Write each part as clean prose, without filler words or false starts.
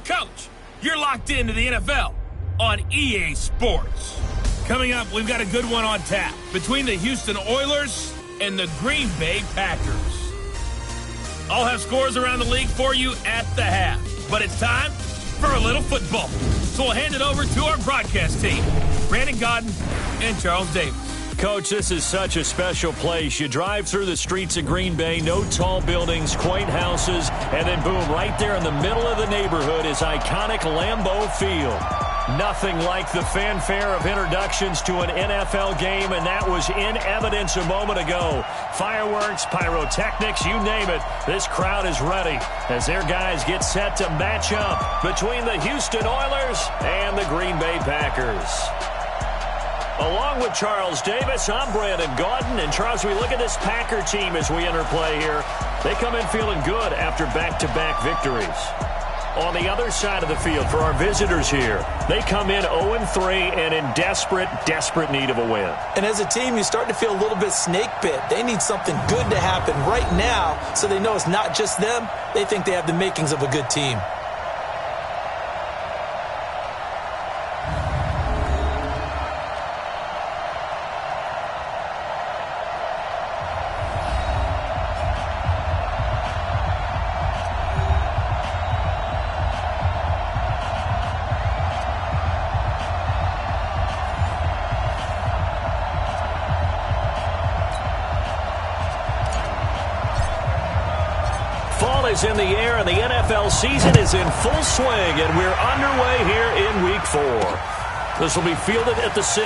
Coach, you're locked into the NFL on EA Sports. Coming up, we've got a good one on tap between the Houston Oilers and the Green Bay Packers. I'll have scores around the league for you at the half. But it's time for a little football. So we'll hand it over to our broadcast team, Brandon Godden and Charles Davis. Coach, this is such a special place. You drive through the streets of Green Bay, no tall buildings, quaint houses, and then boom, right there in the middle of the neighborhood is iconic Lambeau Field. Nothing like the fanfare of introductions to an NFL game, and that was in evidence a moment ago. Fireworks, pyrotechnics, you name it. This crowd is ready as their guys get set to match up between the Houston Oilers and the Green Bay Packers. Along with Charles Davis, I'm Brandon Gaudin. And Charles, we look at this Packer team as we enter play here. They come in feeling good after back-to-back victories. On the other side of the field for our visitors here, they come in 0-3 and in desperate need of a win. And as a team, you start to feel a little bit snake bit. They need something good to happen right now so they know it's not just them. They think they have the makings of a good team. Is in the air, and the NFL season is in full swing, and we're underway here in Week 4. This will be fielded at the 6.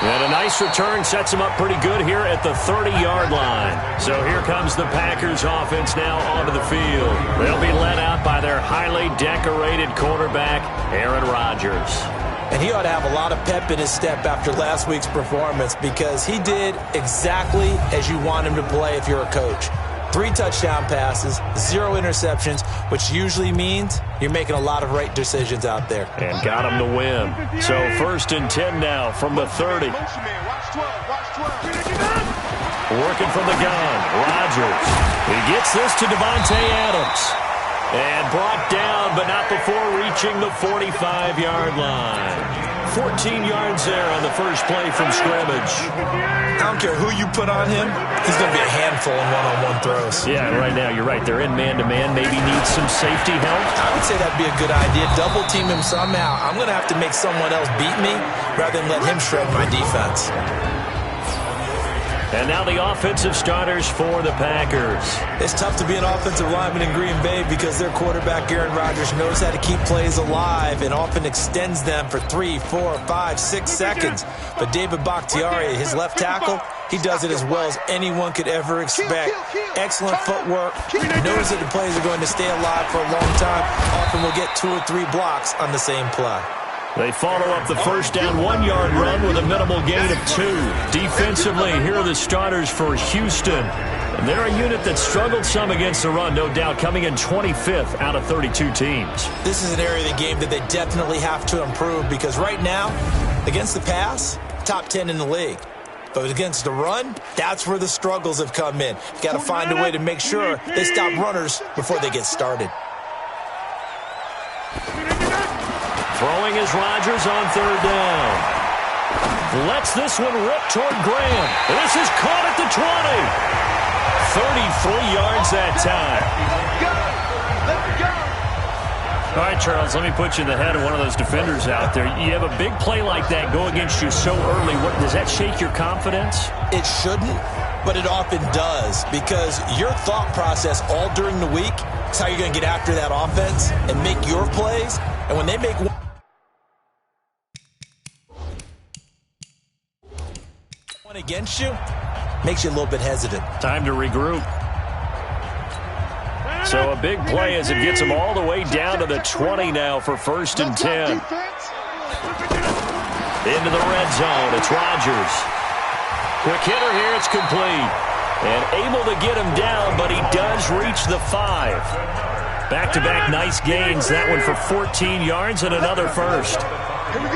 And a nice return sets them up pretty good here at the 30-yard line. So here comes the Packers offense now onto the field. They'll be led out by their highly decorated quarterback, Aaron Rodgers. And he ought to have a lot of pep in his step after last week's performance because he did exactly as you want him to play if you're a coach. 3 touchdown passes, 0 interceptions, which usually means you're making a lot of right decisions out there. And got him to win. So 1st and 10 now from the 30. Working from the gun, Rodgers. He gets this to Devontae Adams. And brought down, but not before reaching the 45-yard line. 14 yards there on the first play from scrimmage. I don't care who you put on him, he's going to be a handful in one-on-one throws. Yeah, right now you're right. They're in man-to-man. Maybe need some safety help. I would say that'd be a good idea. Double team him somehow. I'm going to have to make someone else beat me rather than let him shred my defense. And now the offensive starters for the Packers. It's tough to be an offensive lineman in Green Bay because their quarterback, Aaron Rodgers, knows how to keep plays alive and often extends them for 3, 4, 5, 6 seconds. But David Bakhtiari, his left tackle, he does it as well as anyone could ever expect. Excellent footwork. Knows that the plays are going to stay alive for a long time. Often will get 2 or 3 blocks on the same play. They follow up the first down 1-yard run with a minimal gain of 2. Defensively, here are the starters for Houston. And they're a unit that struggled some against the run, no doubt, coming in 25th out of 32 teams. This is an area of the game that they definitely have to improve because right now, against the pass, top 10 in the league. But against the run, that's where the struggles have come in. Got to find a way to make sure they stop runners before they get started. Throwing is Rodgers on 3rd down. Lets this one rip toward Graham. This is caught at the 20. 33 yards that time. All right, Charles, let me put you in the head of one of those defenders out there. You have a big play like that go against you so early. Does that shake your confidence? It shouldn't, but it often does because your thought process all during the week is how you're going to get after that offense and make your plays. And when they make one against you, makes you a little bit hesitant. Time to regroup. So a big play as it gets them all the way down to the 20 now for 1st and 10. Into the red zone, it's Rodgers. Quick hitter here, it's complete. And able to get him down, but he does reach the 5. Back-to-back nice gains, that one for 14 yards and another first.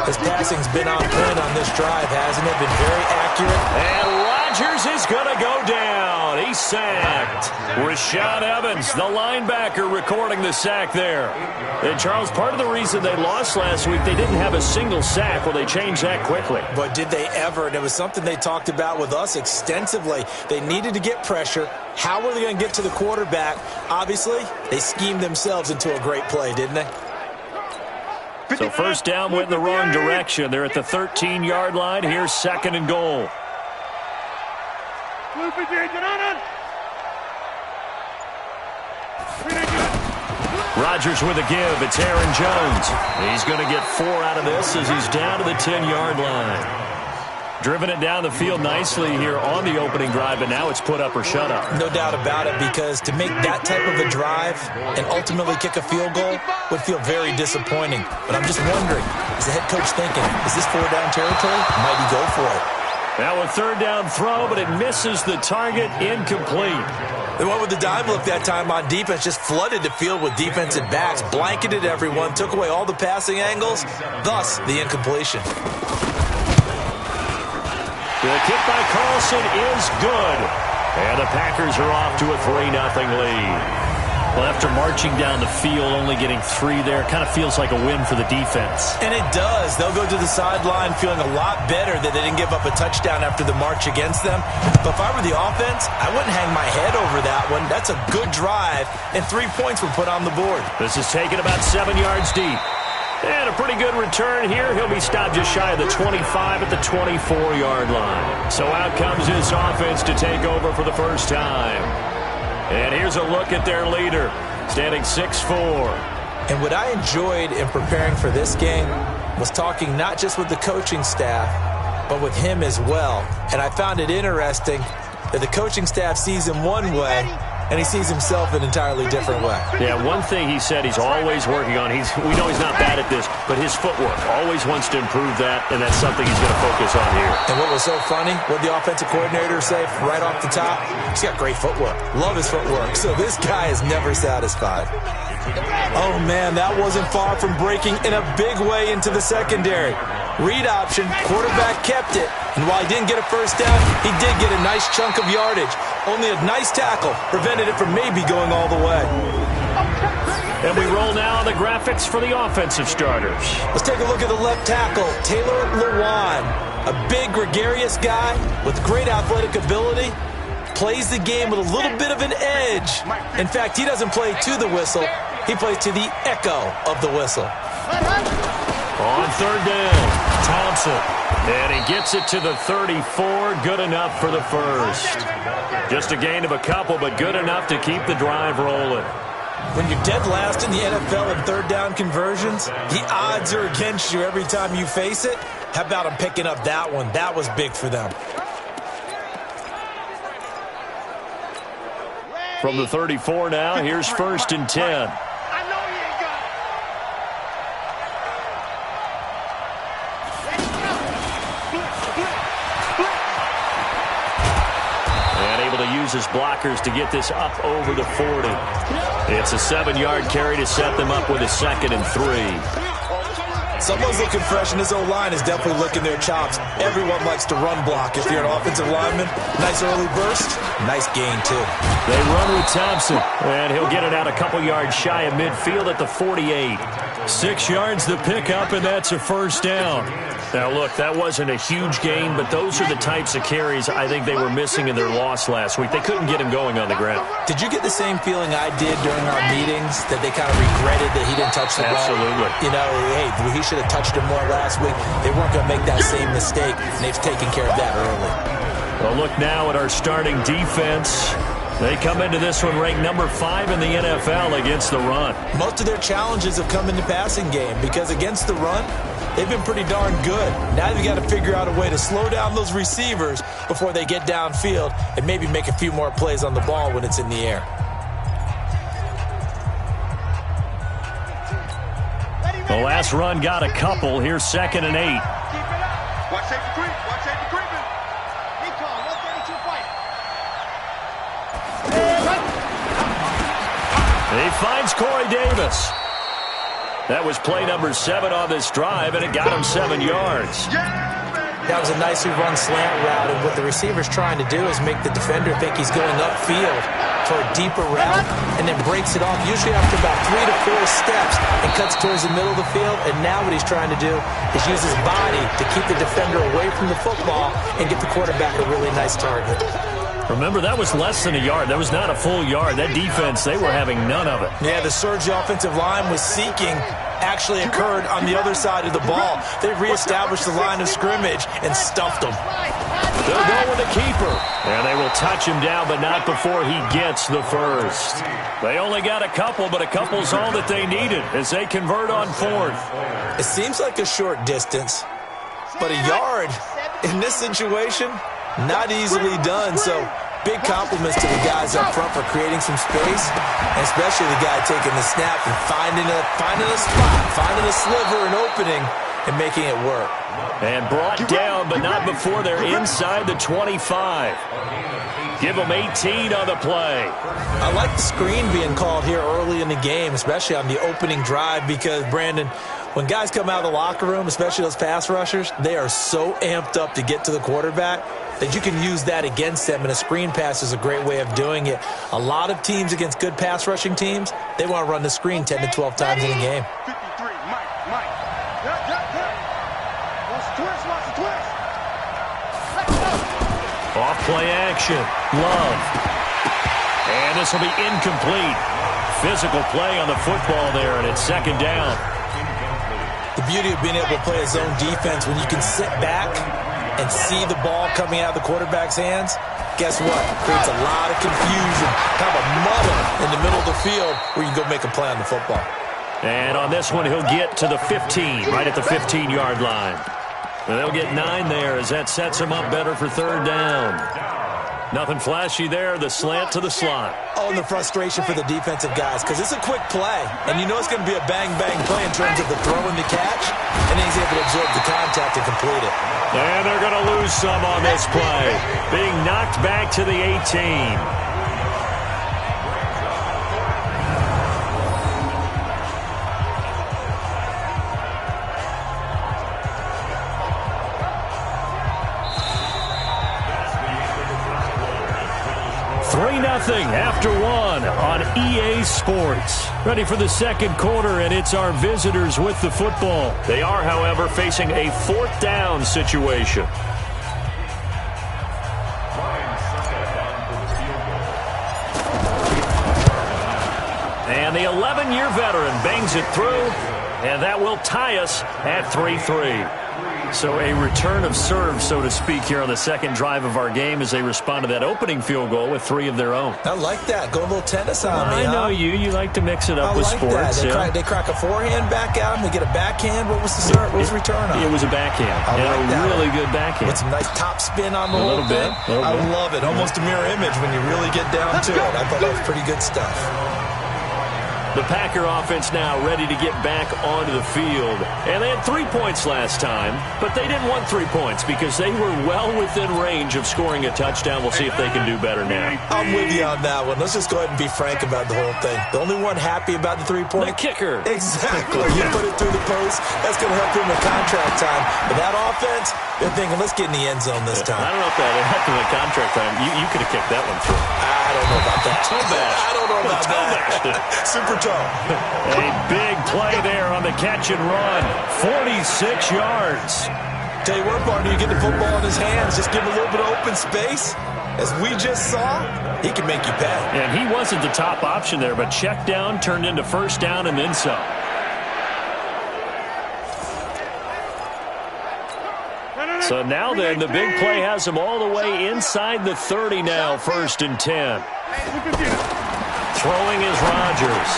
His passing's been on point on this drive, hasn't it? Been very accurate. And Rodgers is going to go down. He's sacked. Rashaan Evans, the linebacker, recording the sack there. And, Charles, part of the reason they lost last week, they didn't have a single sack. Well, they changed that quickly. But did they ever? And it was something they talked about with us extensively. They needed to get pressure. How were they going to get to the quarterback? Obviously, they schemed themselves into a great play, didn't they? So first down went in the wrong direction. They're at the 13-yard line. Here's 2nd and goal. Rodgers with a give. It's Aaron Jones. He's going to get 4 out of this as he's down to the 10-yard line. Driven it down the field nicely here on the opening drive, but now it's put up or shut up. No doubt about it, because to make that type of a drive and ultimately kick a field goal would feel very disappointing. But I'm just wondering, is the head coach thinking, is this 4-down territory? Might he go for it? Now a 3rd-down throw, but it misses the target, incomplete. They went with the dime look that time on defense, just flooded the field with defensive backs, blanketed everyone, took away all the passing angles, thus the incompletion. The kick by Carlson is good. And the Packers are off to a 3-0 lead. Well, after marching down the field, only getting 3 there, kind of feels like a win for the defense. And it does. They'll go to the sideline feeling a lot better that they didn't give up a touchdown after the march against them. But if I were the offense, I wouldn't hang my head over that one. That's a good drive, and 3 points were put on the board. This is taken about 7 yards deep. And a pretty good return here. He'll be stopped just shy of the 25 at the 24-yard line. So out comes his offense to take over for the first time. And here's a look at their leader, standing 6'4". And what I enjoyed in preparing for this game was talking not just with the coaching staff, but with him as well. And I found it interesting that the coaching staff sees him one way, and he sees himself an entirely different way. Yeah, one thing he said he's always working on, we know he's not bad at this, but his footwork, always wants to improve that, and that's something he's going to focus on here. And what was so funny, what the offensive coordinator say right off the top? He's got great footwork. Love his footwork. So this guy is never satisfied. Oh, man, that wasn't far from breaking in a big way into the secondary. Read option, quarterback kept it, and while he didn't get a first down, he did get a nice chunk of yardage. Only a nice tackle prevented it from maybe going all the way. And we roll now on the graphics for the offensive starters. Let's take a look at the left tackle, Taylor Lewan. A big, gregarious guy with great athletic ability. Plays the game with a little bit of an edge. In fact, he doesn't play to the whistle. He plays to the echo of the whistle. On 3rd down, Thompson. And he gets it to the 34. Good enough for the first. Just a gain of a couple, but good enough to keep the drive rolling. When you're dead last in the NFL in 3rd down conversions, the odds are against you every time you face it. How about him picking up that one? That was big for them. From the 34 now, here's 1st and 10. His blockers to get this up over the 40. It's a 7-yard carry to set them up with a 2nd and 3. Someone's looking fresh, and his O-line is definitely licking their chops. Everyone likes to run block. If you're an offensive lineman, nice early burst, nice gain, too. They run with Thompson, and he'll get it out a couple yards shy of midfield at the 48. 6 yards the pickup, and that's a first down. Now, look, that wasn't a huge gain, but those are the types of carries I think they were missing in their loss last week. They couldn't get him going on the ground. Did you get the same feeling I did during our meetings, that they kind of regretted that he didn't touch the ball? Absolutely. You know, hey, he should have touched him more last week. They weren't going to make that same mistake, and they've taken care of that early. Well, look now at our starting defense. They come into this one ranked number 5 in the NFL against the run. Most of their challenges have come in the passing game because against the run, they've been pretty darn good. Now they've got to figure out a way to slow down those receivers before they get downfield and maybe make a few more plays on the ball when it's in the air. The last run got a couple. Here's 2nd and 8. Watch safety creep. Watch safety creeping. Recon, 132 fight. He finds Corey Davis. That was play number 7 on this drive, and it got him 7 yards. Yeah, baby. That was a nicely run slant route, and what the receiver's trying to do is make the defender think he's going upfield for a deeper route, and then breaks it off, usually after about 3 to 4 steps, and cuts towards the middle of the field. And now what he's trying to do is use his body to keep the defender away from the football and get the quarterback a really nice target. Remember, that was less than a yard. That was not a full yard. That defense, they were having none of it. Yeah, the surge the offensive line was seeking actually occurred on the other side of the ball. They reestablished the line of scrimmage and stuffed them. They'll go with the keeper. And they will touch him down, but not before he gets the first. They only got a couple, but a couple's all that they needed as they convert on fourth. It seems like a short distance, but a yard in this situation, not easily done. So big compliments to the guys up front for creating some space, and especially the guy taking the snap and finding a spot, finding a sliver, an opening, and making it work. And brought down, but not before they're inside the 25. Give them 18 on the play. I like the screen being called here early in the game, especially on the opening drive, because, Brandon, when guys come out of the locker room, especially those pass rushers, they are so amped up to get to the quarterback that you can use that against them, and a screen pass is a great way of doing it. A lot of teams against good pass rushing teams, they want to run the screen 10 to 12 times in a game. 53, Mike. Watch the twist. Off play action. Love. And this will be incomplete. Physical play on the football there, and it's second down. The beauty of being able to play a zone defense, when you can sit back and see the ball coming out of the quarterback's hands, guess what? Creates a lot of confusion, kind of a muddle in the middle of the field where you can go make a play on the football. And on this one, he'll get to the 15, right at the 15-yard line. And they'll get 9 there as that sets him up better for third down. Nothing flashy there, the slant to the slot. Oh, and the frustration for the defensive guys, because it's a quick play, and you know it's going to be a bang-bang play in terms of the throw and the catch, and then he's able to absorb the contact and complete it. And they're going to lose some on this play, being knocked back to the 18. After one on EA Sports. Ready for the second quarter, and it's our visitors with the football. They are, however, facing a fourth down situation. And the 11-year veteran bangs it through, and that will tie us at 3-3. So a return of serve, so to speak, here on the second drive of our game as they respond to that opening field goal with 3 of their own. I like that. Go a little tennis on me. I know you. You like to mix it up with sports. That. They crack a forehand back out and they get a backhand. What was the start? What was the return on? It was a backhand. Really good backhand. With some nice top spin on the whole thing. I love it. Almost a mirror image when you really get down to it. I thought that was pretty good stuff. The Packer offense now ready to get back onto the field. And they had 3 points last time, but they didn't want 3 points because they were well within range of scoring a touchdown. We'll see if they can do better now. I'm with you on that one. Let's just go ahead and be frank about the whole thing. The only one happy about the 3-point? The kicker. Exactly. You put it through the post. That's going to help him with contract time. But that offense, they're thinking, let's get in the end zone this time. I don't know if that helped him with contract time. You could have kicked that one through. I don't know about that. I don't know about that. Super toe. A big play there on the catch and run. 46 yards. Tell you what, partner, you get the football in his hands, just give him a little bit of open space. As we just saw, he can make you pay. And he wasn't the top option there, but check down turned into first down and then some. So now then, the big play has him all the way inside the 30 now, 1st and 10. Throwing is Rodgers.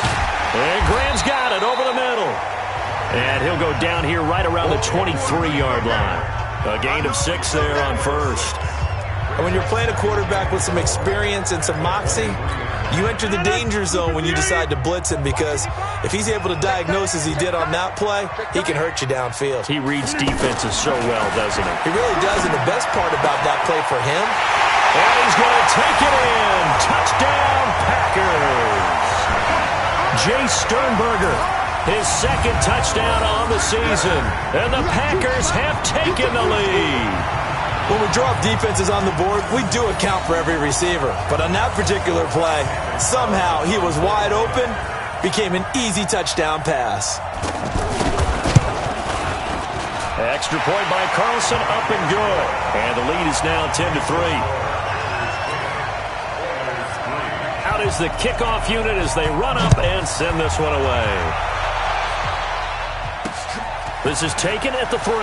And Graham's got it over the middle. And he'll go down here right around the 23-yard line. A gain of 6 there on first. And when you're playing a quarterback with some experience and some moxie, you enter the danger zone when you decide to blitz him, because if he's able to diagnose as he did on that play, he can hurt you downfield. He reads defenses so well, doesn't he? He really does, and the best part about that play for him, and he's going to take it in. Touchdown, Packers. Jay Sternberger. his second touchdown on the season. And the Packers have taken the lead. When we drop defenses on the board, we do account for every receiver. But on that particular play, somehow he was wide open, became an easy touchdown pass. Extra point by Carlson, up and good. And the lead is now 10-3. Out is the kickoff unit as they run up and send this one away. This is taken at the 3.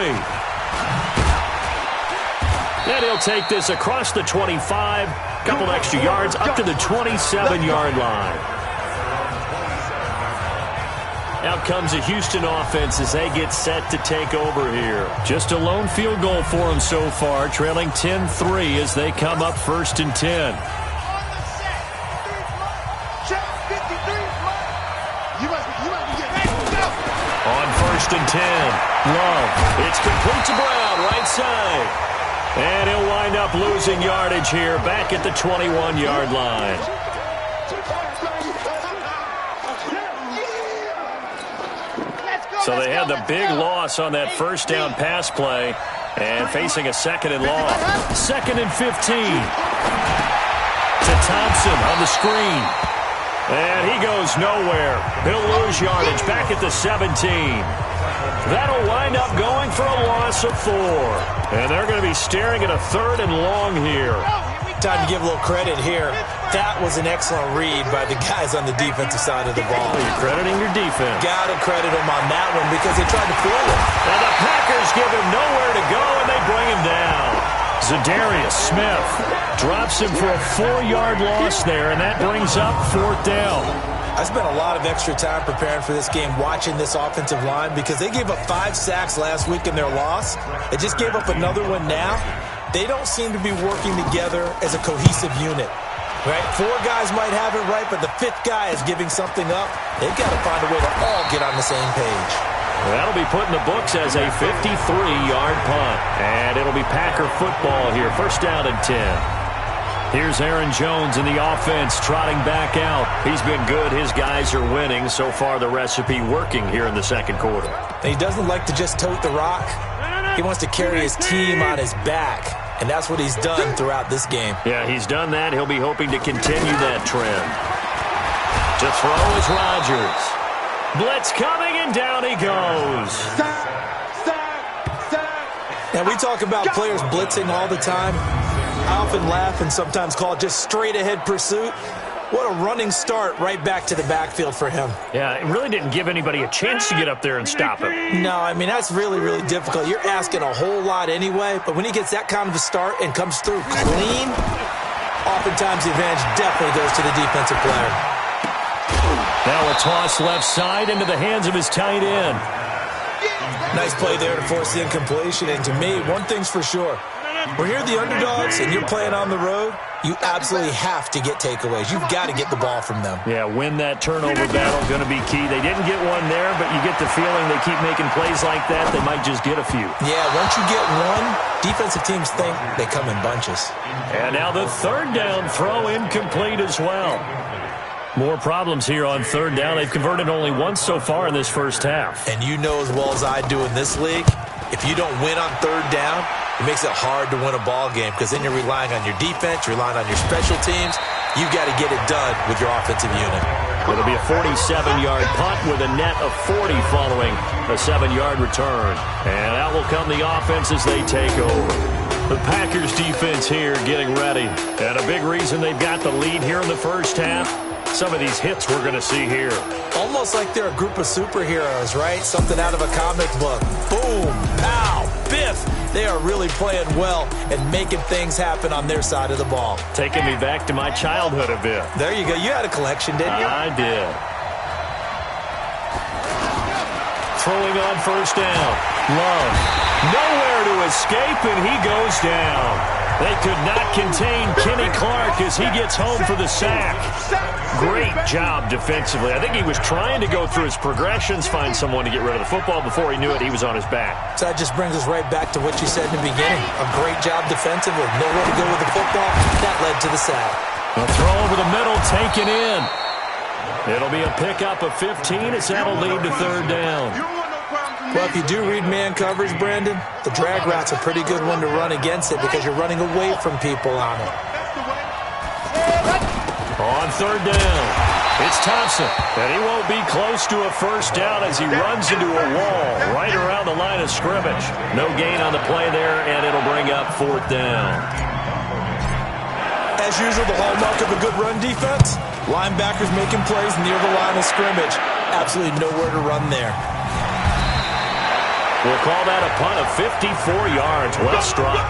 And he'll take this across the 25, couple extra yards up to the 27-yard line. Out comes the Houston offense as they get set to take over here. Just a lone field goal for them so far, trailing 10-3 as they come up 1st and 10. On 1st and 10, Love. It's complete to Brown, right side. And he'll wind up losing yardage here back at the 21-yard line. So they had the big loss on that first down pass play and facing a 2nd and long. 2nd and 15. To Thompson on the screen. And he goes nowhere. He'll lose yardage back at the 17. That'll wind up going for a loss of 4. And they're going to be staring at a 3rd and long here. Time to give a little credit here. That was an excellent read by the guys on the defensive side of the ball. You're crediting your defense. Got to credit them on that one because they tried to fool him. And the Packers give him nowhere to go, and they bring him down. Zadarius Smith drops him for a 4-yard loss there, and that brings up 4th down. I spent a lot of extra time preparing for this game watching this offensive line because they gave up 5 sacks last week in their loss. They just gave up another one now. They don't seem to be working together as a cohesive unit. Right? 4 guys might have it right, but the 5th guy is giving something up. They've got to find a way to all get on the same page. That'll be put in the books as a 53-yard punt. And it'll be Packer football here. 1st down and 10. Here's Aaron Jones in the offense trotting back out. He's been good. His guys are winning. So far, the recipe working here in the 2nd quarter. And he doesn't like to just tote the rock. He wants to carry his team on his back. And that's what he's done throughout this game. Yeah, he's done that. He'll be hoping to continue that trend. To throw is Rodgers. Blitz coming, and down he goes. Now, we talk about players blitzing all the time. I often laugh and sometimes call it just straight-ahead pursuit. What a running start right back to the backfield for him. Yeah, it really didn't give anybody a chance to get up there and stop him. No, I mean, that's really, really difficult. You're asking a whole lot anyway, but when he gets that kind of a start and comes through clean, oftentimes the advantage definitely goes to the defensive player. Now a toss left side into the hands of his tight end. Nice play there to force the incompletion, and to me, one thing's for sure. We're here the underdogs, and you're playing on the road, you absolutely have to get takeaways. You've got to get the ball from them. Yeah, win that turnover battle, going to be key. They didn't get one there, but you get the feeling they keep making plays like that, they might just get a few. Yeah, once you get one, defensive teams think they come in bunches. And now the 3rd down throw incomplete as well. More problems here on 3rd down. They've converted only once so far in this first half. And you know as well as I do in this league, if you don't win on 3rd down, it makes it hard to win a ball game because then you're relying on your defense, you're relying on your special teams. You've got to get it done with your offensive unit. It'll be a 47-yard punt with a net of 40 following a 7-yard return. And out will come the offense as they take over. The Packers defense here getting ready. And a big reason they've got the lead here in the first half, some of these hits we're going to see here. Almost like they're a group of superheroes, right? Something out of a comic book. Boom, pow, biff. They are really playing well and making things happen on their side of the ball. Taking me back to my childhood a bit. There you go. You had a collection, didn't you? I did. Throwing on 1st down. Love. Nowhere to escape, and he goes down. They could not contain Kenny Clark as he gets home for the sack. Great job defensively. I think he was trying to go through his progressions, find someone to get rid of the football. Before he knew it, he was on his back. So that just brings us right back to what you said in the beginning. A great job defensively. Nowhere to go with the football. That led to the sack. A throw over the middle, taken in. It'll be a pickup of 15 as that'll lead to third down. Well, if you do read man coverage, Brandon, the drag route's a pretty good one to run against it because you're running away from people on it. On third down, it's Thompson, and he won't be close to a first down as he runs into a wall right around the line of scrimmage. No gain on the play there, and it'll bring up fourth down. As usual, the hallmark of a good run defense, linebackers making plays near the line of scrimmage. Absolutely nowhere to run there. We'll call that a punt of 54 yards. Well struck.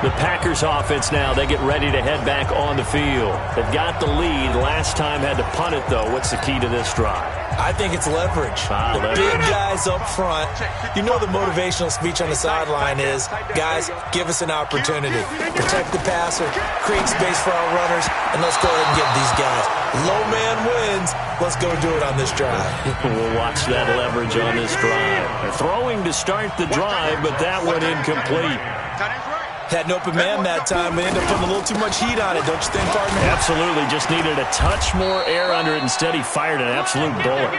The Packers offense now, they get ready to head back on the field. They've got the lead. Last time had to punt it, though. What's the key to this drive? I think it's leverage. The big guys up front. You know the motivational speech on the sideline is, guys, give us an opportunity. Protect the passer, create space for our runners, and let's go ahead and give these guys. Low man wins. Let's go do it on this drive. We'll watch that leverage on this drive. They're throwing to start the drive, but that one incomplete. Had an open man that time, but ended up putting a little too much heat on it, don't you think, partner? Absolutely. Just needed a touch more air under it. Instead, he fired an absolute bullet.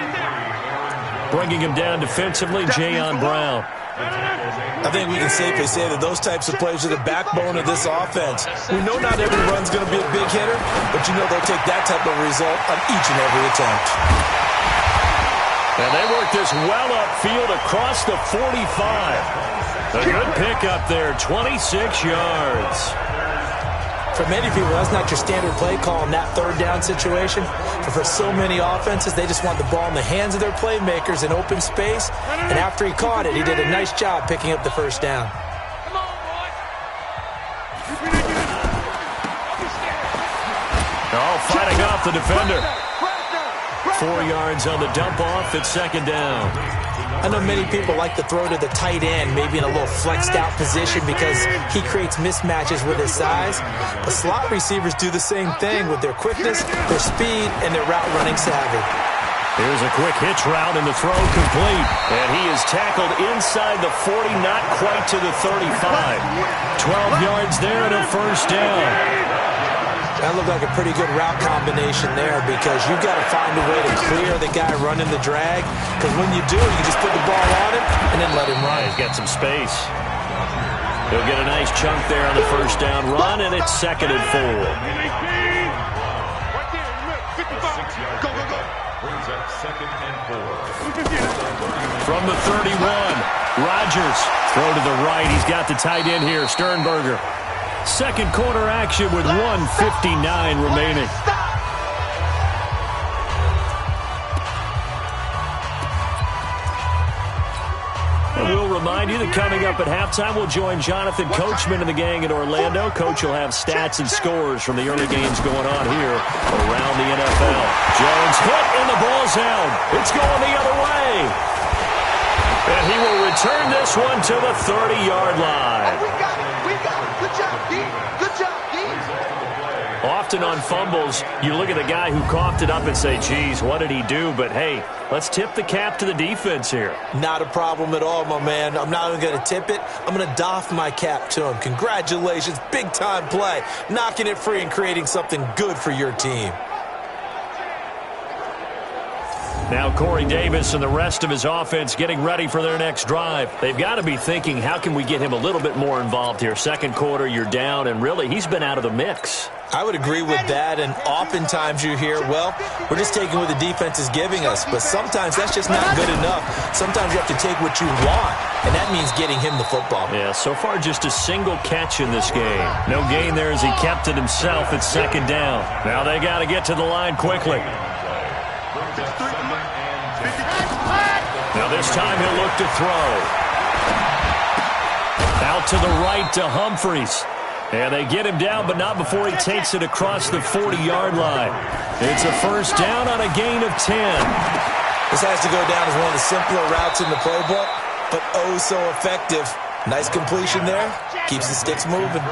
Bringing him down defensively, Jayon Brown. I think we can safely say that those types of plays are the backbone of this offense. We know not every run's going to be a big hitter, but you know they'll take that type of result on each and every attempt. And they work this well upfield across the 45. A good pickup there, 26 yards. For many people, that's not your standard play call in that third down situation. But for so many offenses, they just want the ball in the hands of their playmakers in open space. And after he caught it, he did a nice job picking up the first down. Oh, fighting off the defender. 4 yards on the dump off at second down. I know many people like to throw to the tight end, maybe in a little flexed out position because he creates mismatches with his size. But slot receivers do the same thing with their quickness, their speed, and their route running savvy. Here's a quick hitch route and the throw complete. And he is tackled inside the 40, not quite to the 35. 12 yards there and a first down. That looked like a pretty good route combination there because you've got to find a way to clear the guy running the drag. Because when you do, you just put the ball on him and then let him run. He's got some space. He'll get a nice chunk there on the first down run, and it's second and 4. From the 31, Rodgers. Throw to the right. He's got the tight end here, Sternberger. Second quarter action with 1:59 remaining. And we'll remind you that coming up at halftime, we'll join Jonathan Coachman and the gang in Orlando. Coach will have stats and scores from the early games going on here around the NFL. Jones hit and the ball's out. It's going the other way. And he will return this one to the 30-yard line. We got it. Good job, D. Good job, D. Often on fumbles, you look at the guy who coughed it up and say, geez, what did he do? But, hey, let's tip the cap to the defense here. Not a problem at all, my man. I'm not even going to tip it. I'm going to doff my cap to him. Congratulations. Big-time play. Knocking it free and creating something good for your team. Now Corey Davis and the rest of his offense getting ready for their next drive. They've got to be thinking, how can we get him a little bit more involved here? Second quarter, you're down, and really, he's been out of the mix. I would agree with that, and oftentimes you hear, well, we're just taking what the defense is giving us, but sometimes that's just not good enough. Sometimes you have to take what you want, and that means getting him the football. Yeah, so far just a single catch in this game. No gain there as he kept it himself at second down. Now they got to get to the line quickly. Now this time he'll look to throw. Out to the right to Humphries. And they get him down, but not before he takes it across the 40-yard line. It's a first down on a gain of 10. This has to go down as one of the simpler routes in the playbook, but oh so effective. Nice completion there. Keeps the sticks moving.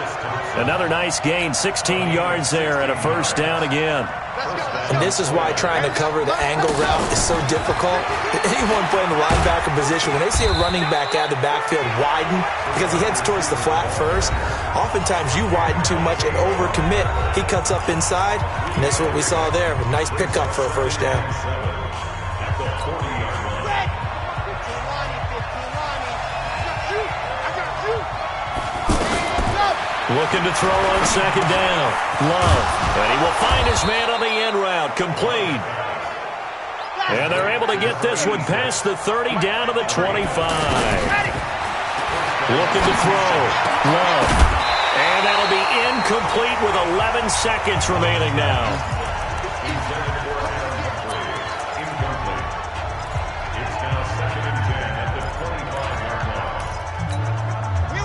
Another nice gain, 16 yards there, and a first down again. And this is why trying to cover the angle route is so difficult. Anyone playing the linebacker position, when they see a running back out of the backfield widen, because he heads towards the flat first, oftentimes you widen too much and overcommit. He cuts up inside, and that's what we saw there. A nice pickup for a first down. Looking to throw on second down. Love. And he will find his man on the end route. Complete. And they're able to get this one past the 30 down to the 25. Looking to throw. Love. And that'll be incomplete with 11 seconds remaining now.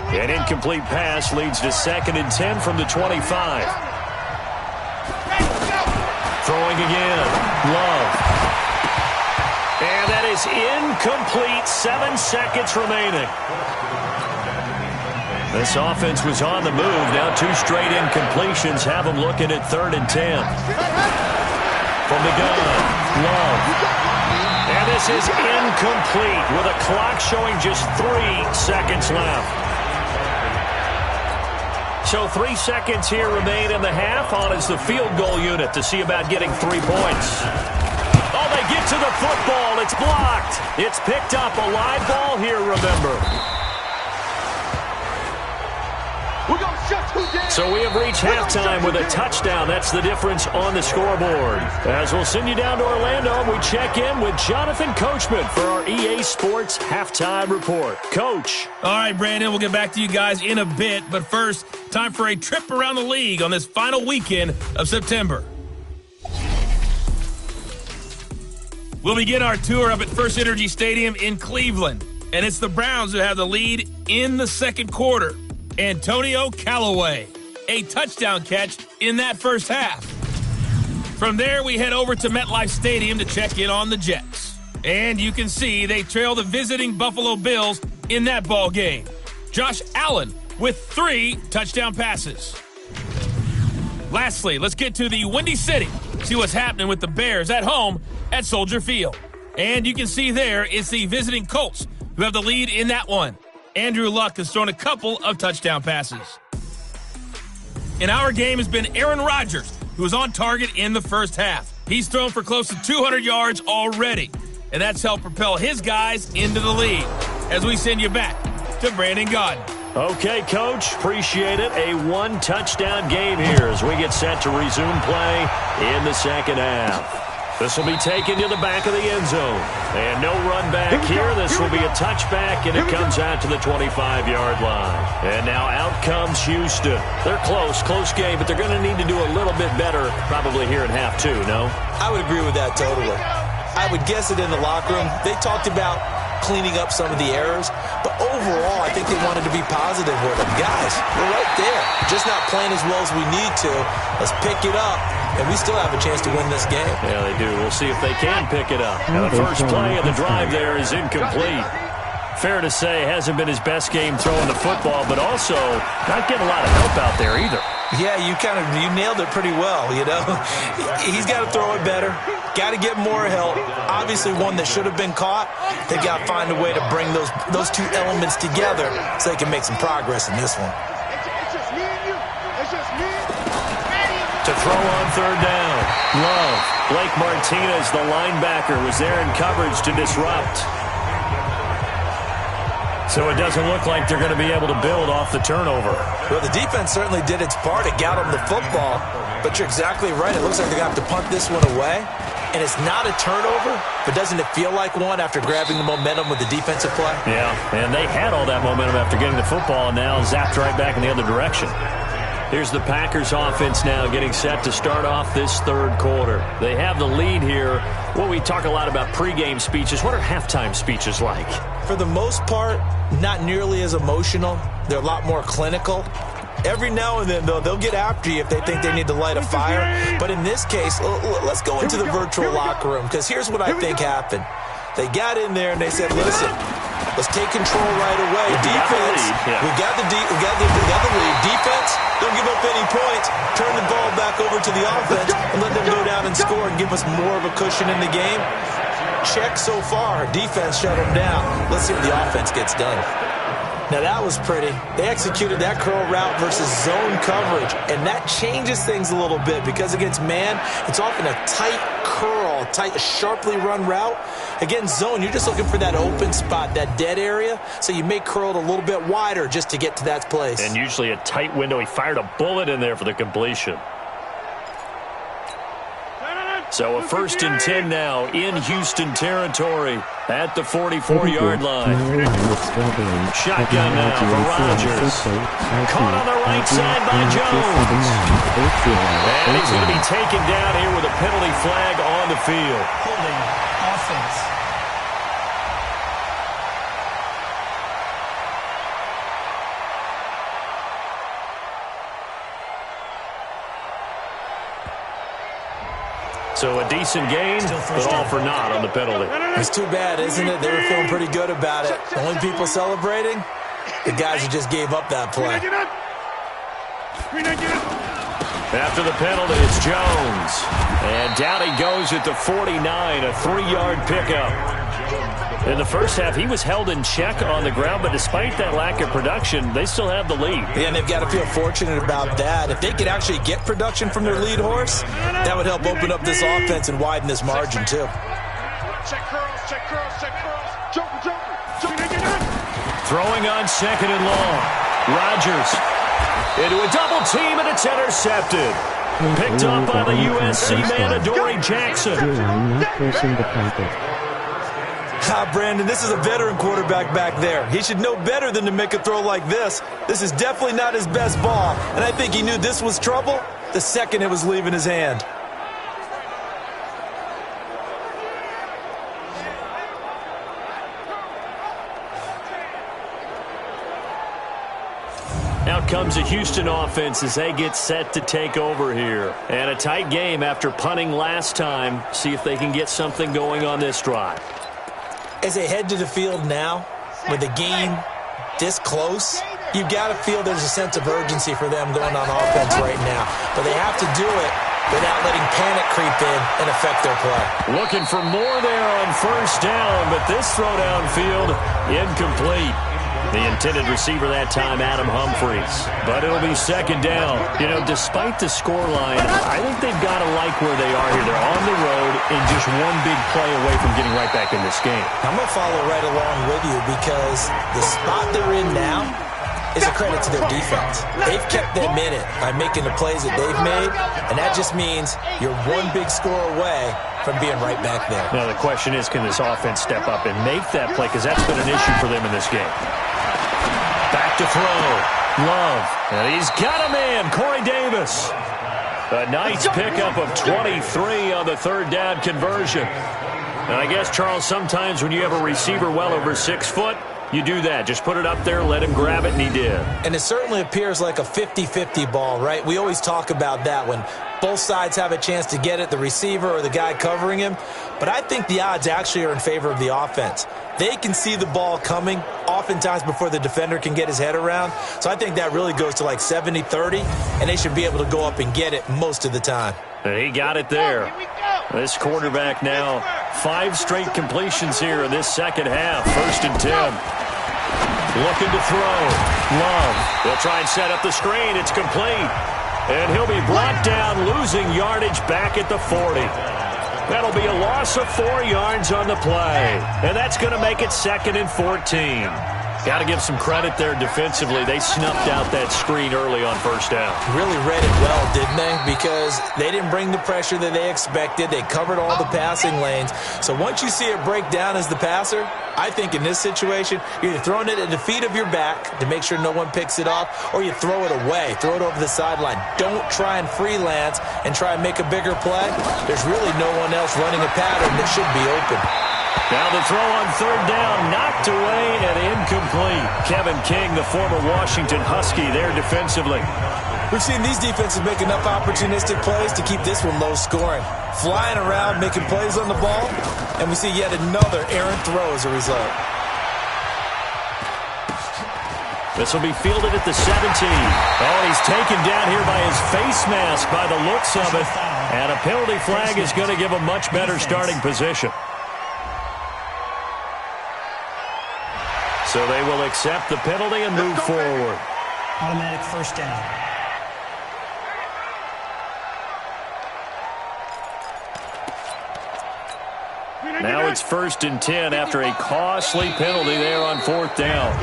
An incomplete pass leads to 2nd and 10 from the 25. Throwing again. Love. And that is incomplete. 7 seconds remaining. This offense was on the move. Now 2 straight incompletions have them looking at 3rd and 10. From the gun. Love. And this is incomplete with a clock showing just 3 seconds left. So 3 seconds here remain in the half. On is the field goal unit to see about getting 3 points. Oh, they get to the football. It's blocked. It's picked up. A live ball here, remember. So we have reached halftime with a touchdown. That's the difference on the scoreboard. As we'll send you down to Orlando, we check in with Jonathan Coachman for our EA Sports Halftime Report. Coach. All right, Brandon, we'll get back to you guys in a bit. But first, time for a trip around the league on this final weekend of September. We'll begin our tour up at First Energy Stadium in Cleveland. And it's the Browns who have the lead in the second quarter. Antonio Callaway, a touchdown catch in that first half. From there, we head over to MetLife Stadium to check in on the Jets. And you can see they trail the visiting Buffalo Bills in that ball game. Josh Allen with 3 touchdown passes. Lastly, let's get to the Windy City, see what's happening with the Bears at home at Soldier Field. And you can see there it's the visiting Colts who have the lead in that one. Andrew Luck has thrown a couple of touchdown passes. In our game has been Aaron Rodgers, who was on target in the first half. He's thrown for close to 200 yards already, and that's helped propel his guys into the lead. As we send you back to Brandon Gaudin. Okay, Coach. Appreciate it. A 1-touchdown game here as we get set to resume play in the second half. This will be taken to the back of the end zone. And no run back here. This will be a touchback, and it comes out to the 25-yard line. And now out comes Houston. They're close game, but they're going to need to do a little bit better probably here in half 2, no? I would agree with that totally. I would guess it in the locker room. They talked about cleaning up some of the errors, but overall, I think they wanted to be positive with them. Guys, we're right there. Just not playing as well as we need to. Let's pick it up, and we still have a chance to win this game. Yeah, they do. We'll see if they can pick it up. Now, the first play of the drive there is incomplete. Fair to say, hasn't been his best game throwing the football, but also not getting a lot of help out there either. Yeah, you nailed it pretty well, you know. He's got to throw it better. Got to get more help. Obviously, one that should have been caught. They got to find a way to bring those 2 elements together so they can make some progress in this one. To throw on third down. Love. Blake Martinez, the linebacker, was there in coverage to disrupt. So it doesn't look like they're going to be able to build off the turnover. Well, the defense certainly did its part. It got them the football. But you're exactly right. It looks like they're going to have to punt this one away. And it's not a turnover, but doesn't it feel like one after grabbing the momentum with the defensive play? Yeah, and they had all that momentum after getting the football and now zapped right back in the other direction. Here's the Packers offense now getting set to start off this third quarter. They have the lead here. Well, we talk a lot about pregame speeches. What are halftime speeches like? For the most part, not nearly as emotional. They're a lot more clinical. Every now and then, though, they'll get after you if they think they need to light a fire. But in this case, let's go into the virtual locker room, because here's what I think happened. They got in there and they said, listen, Let's take control right away. Defense, we got the lead. Defense, don't give up any points. Turn the ball back over to the offense and let them go down and score and give us more of a cushion in the game. Check so far. Defense shut them down. Let's see what the offense gets done. Now, that was pretty. They executed that curl route versus zone coverage, and that changes things a little bit because against man, it's often a tight curl, sharply run route. Against zone, you're just looking for that open spot, that dead area, so you may curl it a little bit wider just to get to that place. And usually a tight window. He fired a bullet in there for the completion. So a 1st and 10 now in Houston territory at the 44-yard line. Shotgun now for Rodgers. Caught on the right side by Jones. And he's going to be taken down here with a penalty flag on the field. Holding offense. So a decent gain, but all for naught on the penalty. It's too bad, isn't it? They were feeling pretty good about it. The only people celebrating, the guys who just gave up that play. After the penalty, it's Jones. And down he goes at the 49, a 3-yard pickup. In the first half, he was held in check on the ground, but despite that lack of production, they still have the lead. Yeah, and they've got to feel fortunate about that. If they could actually get production from their lead horse, that would help open up this offense and widen this margin, too. Check curls, check curls, check curls. Joker. Throwing on 2nd and long. Rodgers into a double team, and it's intercepted. Picked up by the USC man, Adoree Jackson. Brandon, this is a veteran quarterback back there. He should know better than to make a throw like this. This is definitely not his best ball, and I think he knew this was trouble the second it was leaving his hand. Out comes the Houston offense as they get set to take over here. And a tight game after punting last time. See if they can get something going on this drive. As they head to the field now, with the game this close, you've got to feel there's a sense of urgency for them going on offense right now. But they have to do it without letting panic creep in and affect their play. Looking for more there on 1st down, but this throw downfield incomplete. The intended receiver that time, Adam Humphries. But it'll be 2nd down. You know, despite the scoreline, I think they've got to like where they are here. They're on the road and just one big play away from getting right back in this game. I'm going to follow right along with you because the spot they're in now is a credit to their defense. They've kept them in it by making the plays that they've made, and that just means you're one big score away from being right back there. Now, the question is, can this offense step up and make that play? Because that's been an issue for them in this game. Back to throw. Love. And he's got a man, Corey Davis. A nice pickup of 23 on the 3rd down conversion. And I guess, Charles, sometimes when you have a receiver well over 6 foot, you do that. Just put it up there, let him grab it, and he did. And it certainly appears like a 50-50 ball, right? We always talk about that when both sides have a chance to get it, the receiver or the guy covering him. But I think the odds actually are in favor of the offense. They can see the ball coming oftentimes before the defender can get his head around. So I think that really goes to like 70-30, and they should be able to go up and get it most of the time. And he got it there. This quarterback now, 5 straight completions here in this 2nd half. 1st and 10. Looking to throw. Love. They'll try and set up the screen. It's complete. And he'll be brought down, losing yardage back at the 40. That'll be a loss of 4 yards on the play. And that's going to make it 2nd and 14. Got to give some credit there defensively. They snuffed out that screen early on 1st down. Really read it well, didn't they? Because they didn't bring the pressure that they expected. They covered all the passing lanes. So once you see it break down as the passer, I think in this situation, you're either throwing it at the feet of your back to make sure no one picks it off, or you throw it away, throw it over the sideline. Don't try and freelance and try and make a bigger play. There's really no one else running a pattern that should be open. Now the throw on 3rd down, knocked away and incomplete. Kevin King, the former Washington Husky, there defensively. We've seen these defenses make enough opportunistic plays to keep this one low scoring. Flying around, making plays on the ball, and we see yet another errant throw as a result. This will be fielded at the 17. Oh, he's taken down here by his face mask by the looks of it. And a penalty flag is going to give a much better starting position. So they will accept the penalty and move forward. Automatic first down. Now it's 1st and 10 after a costly penalty there on 4th down.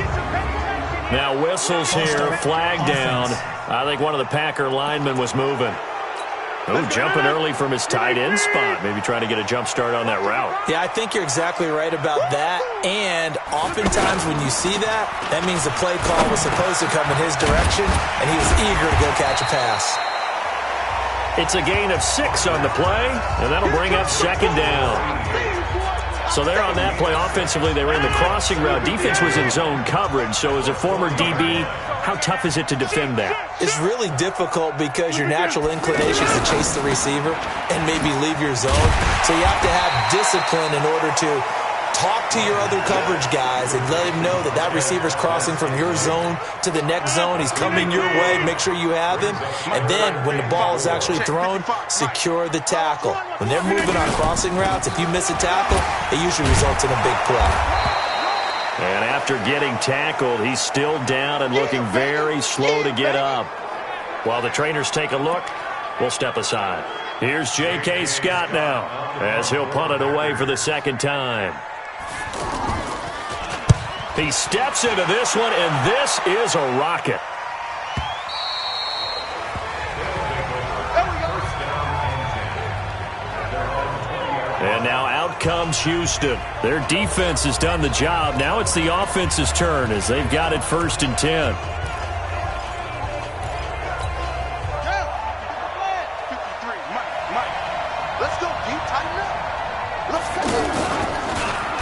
Now whistles here, flag down. I think one of the Packer linemen was moving. Oh, jumping early from his tight end spot. Maybe trying to get a jump start on that route. Yeah, I think you're exactly right about that. And oftentimes when you see that, that means the play call was supposed to come in his direction, and he was eager to go catch a pass. It's a gain of 6 on the play, and that'll bring up 2nd down. So there on that play, offensively, they ran the crossing route. Defense was in zone coverage, so as a former DB, how tough is it to defend that? It's really difficult because your natural inclination is to chase the receiver and maybe leave your zone. So you have to have discipline in order to talk to your other coverage guys and let him know that that receiver's crossing from your zone to the next zone. He's coming your way. Make sure you have him. And then when the ball is actually thrown, secure the tackle. When they're moving on crossing routes, if you miss a tackle, it usually results in a big play. And after getting tackled, he's still down and looking very slow to get up. While the trainers take a look, we'll step aside. Here's J.K. Scott now as he'll punt it away for the 2nd time. He steps into this one, and this is a rocket. And now out comes Houston. Their defense has done the job. Now it's the offense's turn as they've got it 1st and 10.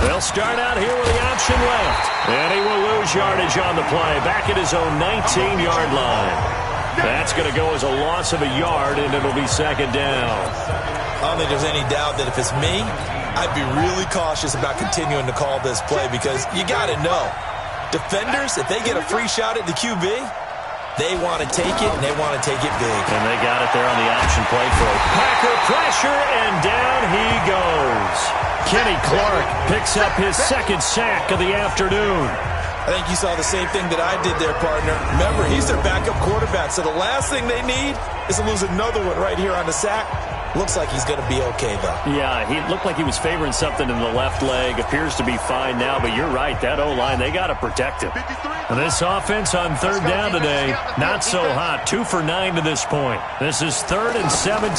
They'll start out here with the option left. And he will lose yardage on the play. Back at his own 19-yard line. That's going to go as a loss of a yard, and it'll be 2nd down. I don't think there's any doubt that if it's me, I'd be really cautious about continuing to call this play because you got to know, defenders, if they get a free shot at the QB, they want to take it, and they want to take it big. And they got it there on the option play for Packer pressure, and down he goes. Kenny Clark picks up his 2nd sack of the afternoon. I think you saw the same thing that I did there, partner. Remember, he's their backup quarterback, so the last thing they need is to lose another one right here on the sack. Looks like he's going to be okay, though. Yeah, he looked like he was favoring something in the left leg. Appears to be fine now, but you're right. That O-line, they got to protect him. And this offense on 3rd down today, not so hot. 2 for 9 to this point. This is 3rd and 17.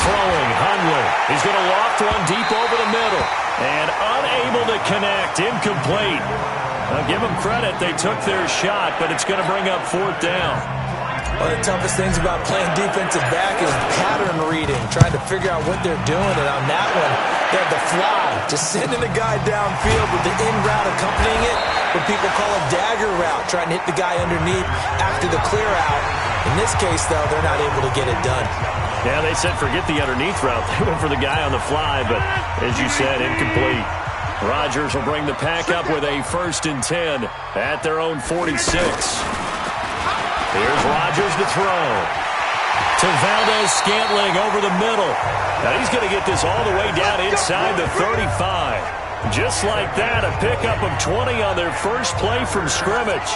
Throwing, Hundley. He's going to loft one deep over the middle. And unable to connect. Incomplete. Now, give them credit. They took their shot, but it's going to bring up 4th down. One of the toughest things about playing defensive back is pattern reading, trying to figure out what they're doing. And on that one, they had the fly, just sending a guy downfield with the in route accompanying it, what people call a dagger route, trying to hit the guy underneath after the clear out. In this case, though, they're not able to get it done. Yeah, they said forget the underneath route. They went for the guy on the fly, but as you said, incomplete. Rodgers will bring the pack up with a 1st and 10 at their own 46. Here's Rodgers to throw. To Valdez-Scantling over the middle. Now he's going to get this all the way down inside the 35. Just like that, a pickup of 20 on their first play from scrimmage.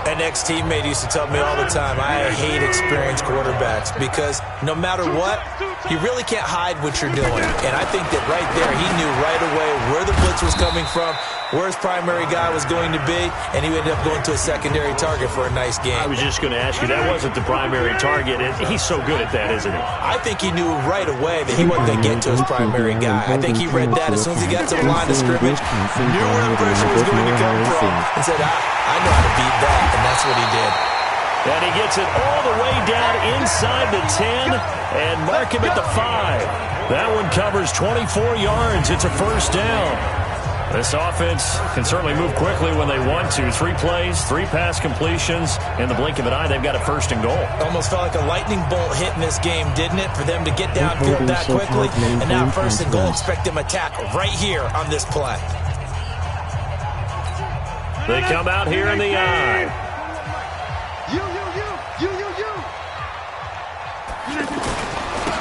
An ex-teammate used to tell me all the time, I hate experienced quarterbacks because no matter what, you really can't hide what you're doing. And I think that right there, he knew right away where the blitz was coming from, where his primary guy was going to be, and he ended up going to a secondary target for a nice game. I was just going to ask you, that wasn't the primary target. He's so good at that, isn't he? I think he knew right away that he wasn't going to get to his primary guy. I think he read that as soon as he got to the line of scrimmage, knew where the pressure was going to come from, and said, I know how to beat that, and that's what he did. And he gets it all the way down inside the 10 and mark him at the 5. That one covers 24 yards. It's a 1st down. This offense can certainly move quickly when they want to. 3 plays, 3 pass completions. In the blink of an eye, they've got a 1st and goal. Almost felt like a lightning bolt hit in this game, didn't it? For them to get downfield that quickly. And now 1st and goal. Expect them to tackle right here on this play. They come out here in the I. You.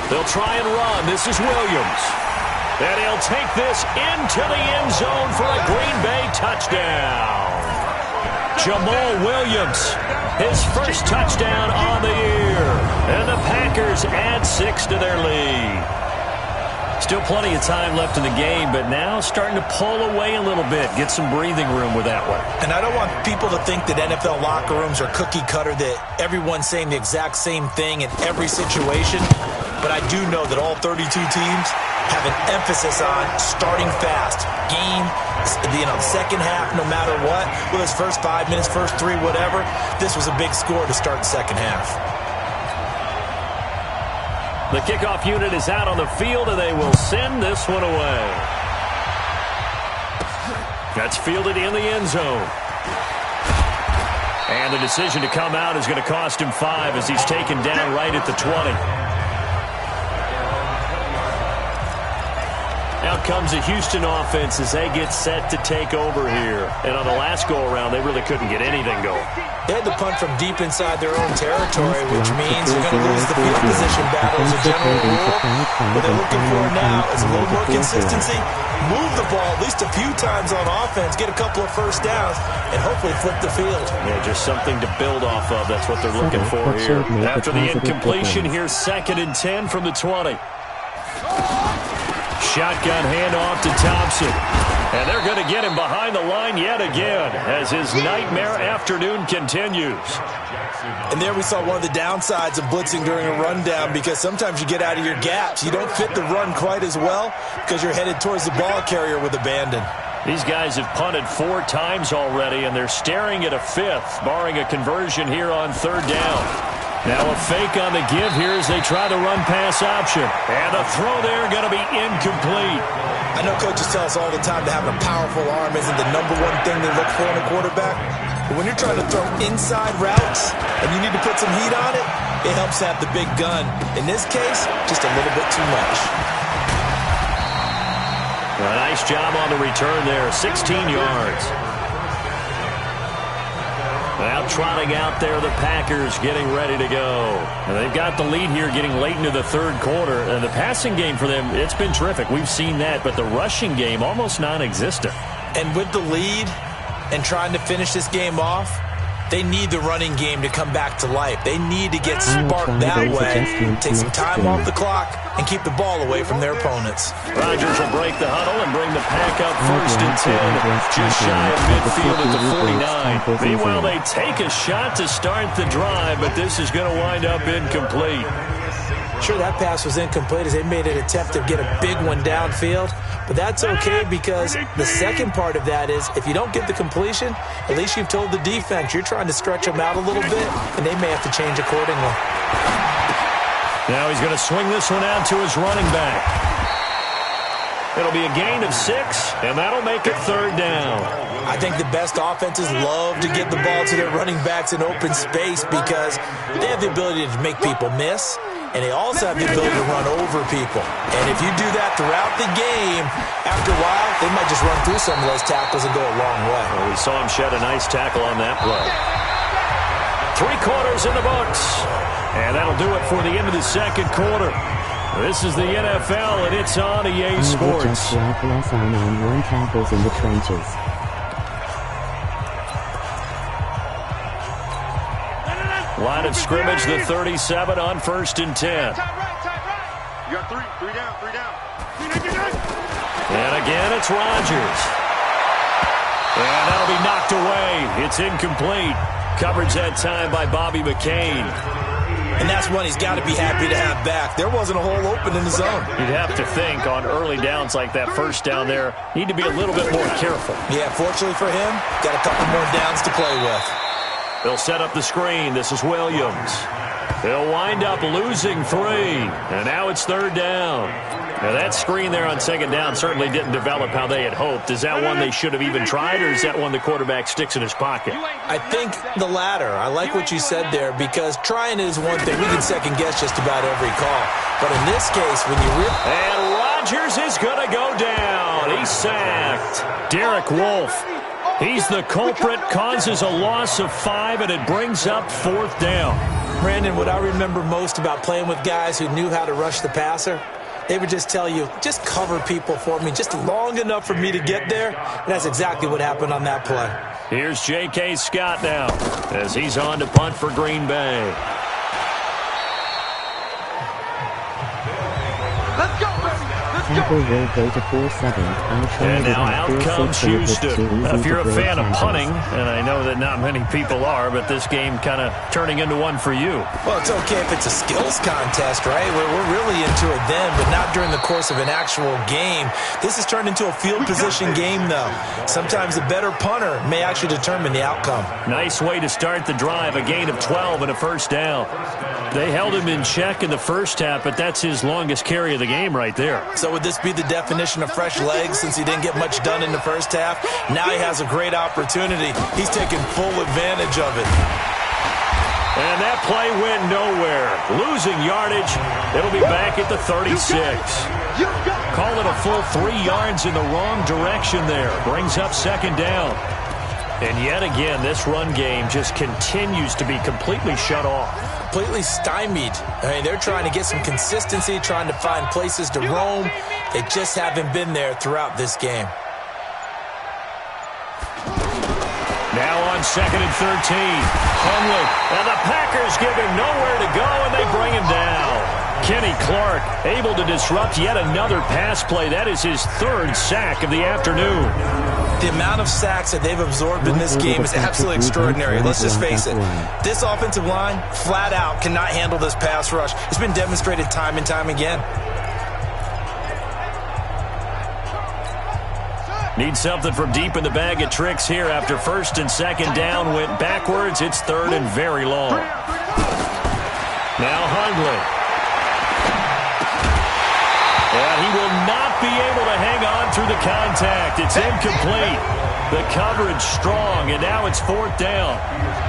They'll try and run. This is Williams. And he'll take this into the end zone for a Green Bay touchdown. Jamal Williams, his first touchdown on the year. And the Packers add 6 to their lead. Still plenty of time left in the game, but now starting to pull away a little bit, get some breathing room with that one. And I don't want people to think that NFL locker rooms are cookie cutter, that everyone's saying the exact same thing in every situation. But I do know that all 32 teams have an emphasis on starting fast. Game, second half, no matter what. Whether it's first 5 minutes, first 3, whatever. This was a big score to start the second half. The kickoff unit is out on the field, and they will send this one away. That's fielded in the end zone. And the decision to come out is going to cost him 5 as he's taken down right at the 20. Out comes the Houston offense as they get set to take over here. And on the last go-around, they really couldn't get anything going. They had to punt from deep inside their own territory, which means you're going to lose the field position battle as a general rule. What they're looking for now is a little more consistency. Move the ball at least a few times on offense, get a couple of first downs, and hopefully flip the field. Yeah, just something to build off of. That's what they're looking for here. After the incompletion, here's 2nd and 10 from the 20. Shotgun handoff to Thompson. And they're going to get him behind the line yet again as his nightmare afternoon continues. And there we saw one of the downsides of blitzing during a rundown, because sometimes you get out of your gaps. You don't fit the run quite as well because you're headed towards the ball carrier with abandon. These guys have punted 4 times already, and they're staring at a 5th, barring a conversion here on 3rd down. Now a fake on the give here as they try the run-pass option. And the throw there going to be incomplete. I know coaches tell us all the time that having a powerful arm isn't the #1 thing they look for in a quarterback. But when you're trying to throw inside routes and you need to put some heat on it, it helps have the big gun. In this case, just a little bit too much. A nice job on the return there, 16 yards. Now trotting out there, the Packers getting ready to go. And they've got the lead here getting late into the 3rd quarter. And the passing game for them, it's been terrific. We've seen that. But the rushing game, almost non-existent. And with the lead and trying to finish this game off, they need the running game to come back to life. They need to get sparked that way, take some time off the clock, and keep the ball away from their opponents. Rodgers will break the huddle and bring the pack up 1st and 10, just shy of midfield at the 49. Meanwhile, they take a shot to start the drive, but this is going to wind up incomplete. Sure, that pass was incomplete as they made an attempt to get a big one downfield, but that's okay because the second part of that is if you don't get the completion, at least you've told the defense you're trying to stretch them out a little bit, and they may have to change accordingly. Now he's going to swing this one out to his running back. It'll be a gain of 6, and that'll make it 3rd down. I think the best offenses love to get the ball to their running backs in open space because they have the ability to make people miss, and they also have the ability to run over people. And if you do that throughout the game, after a while, they might just run through some of those tackles and go a long way. Well, we saw him shed a nice tackle on that play. 3 quarters in the books. And that'll do it for the end of the 2nd quarter. This is the NFL, and it's on EA Sports. Tackles in the trenches. Line of scrimmage, the 37 on 1st and 10. You got 3 down. And again, it's Rodgers. And that'll be knocked away. It's incomplete. Coverage that time by Bobby McCain. And that's one he's got to be happy to have back. There wasn't a hole open in the zone. You'd have to think on early downs like that, 1st down there, need to be a little bit more careful. Yeah, fortunately for him, got a couple more downs to play with. They'll set up the screen. This is Williams. They'll wind up losing 3. And now it's 3rd down. Now that screen there on 2nd down certainly didn't develop how they had hoped. Is that one they should have even tried, or is that one the quarterback sticks in his pocket? I think the latter. I like what you said there because trying is one thing. We can second guess just about every call. But in this case, when you And Rodgers is going to go down. He's sacked. Derek Wolfe He's the culprit, causes a loss of 5, and it brings up 4th down. Brandon, what I remember most about playing with guys who knew how to rush the passer, they would just tell you, just cover people for me, just long enough for me to get there. And that's exactly what happened on that play. Here's J.K. Scott now as he's on to punt for Green Bay. Let's go, baby. Let's Tampa go. will go to 4-7. And now out comes Houston. If you're a fan of punting, and I know that not many people are, but this game kind of turning into one for you. Well, it's okay if it's a skills contest, right? We're really into it then, but not during the course of an actual game. This has turned into a field position game, though. Sometimes the better punter may actually determine the outcome. Nice way to start the drive, a gain of 12 and a 1st down. They held him in check in the first half, but that's his longest carry of the game right there. So would this be the definition of fresh legs since he didn't get much done in the first half? Now he has a great opportunity. He's taking full advantage of it. And that play went nowhere. Losing yardage. It'll be back at the 36. Call it a full 3 yards in the wrong direction there. Brings up 2nd down. And yet again, this run game just continues to be completely shut off. Completely stymied. I mean, they're trying to get some consistency, trying to find places to roam. They just haven't been there throughout this game. Now on 2nd and 13. Hunley. And the Packers give him nowhere to go, and they bring him down. Kenny Clark able to disrupt yet another pass play. That is his 3rd sack of the afternoon. The amount of sacks that they've absorbed in this game is absolutely extraordinary. Let's just face it. This offensive line, flat out, cannot handle this pass rush. It's been demonstrated time and time again. Need something from deep in the bag of tricks here after 1st and 2nd down. Went backwards. It's 3rd and very long. Now Hunley. And he will not be able to hang on through the contact. It's incomplete. The coverage strong, and now it's 4th down.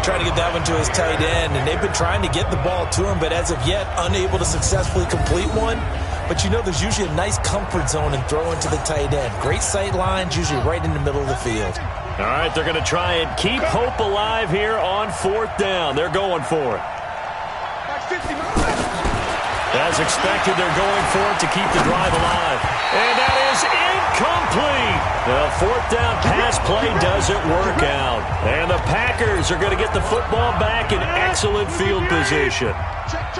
Trying to get that one to his tight end, and they've been trying to get the ball to him, but as of yet, unable to successfully complete one. But you know there's usually a nice comfort zone in throwing to the tight end. Great sight lines, usually right in the middle of the field. All right, they're going to try and keep hope alive here on 4th down. They're going for it. As expected, they're going for it to keep the drive alive. And that is incomplete. The 4th down pass play doesn't work out. And the Packers are going to get the football back in excellent field position.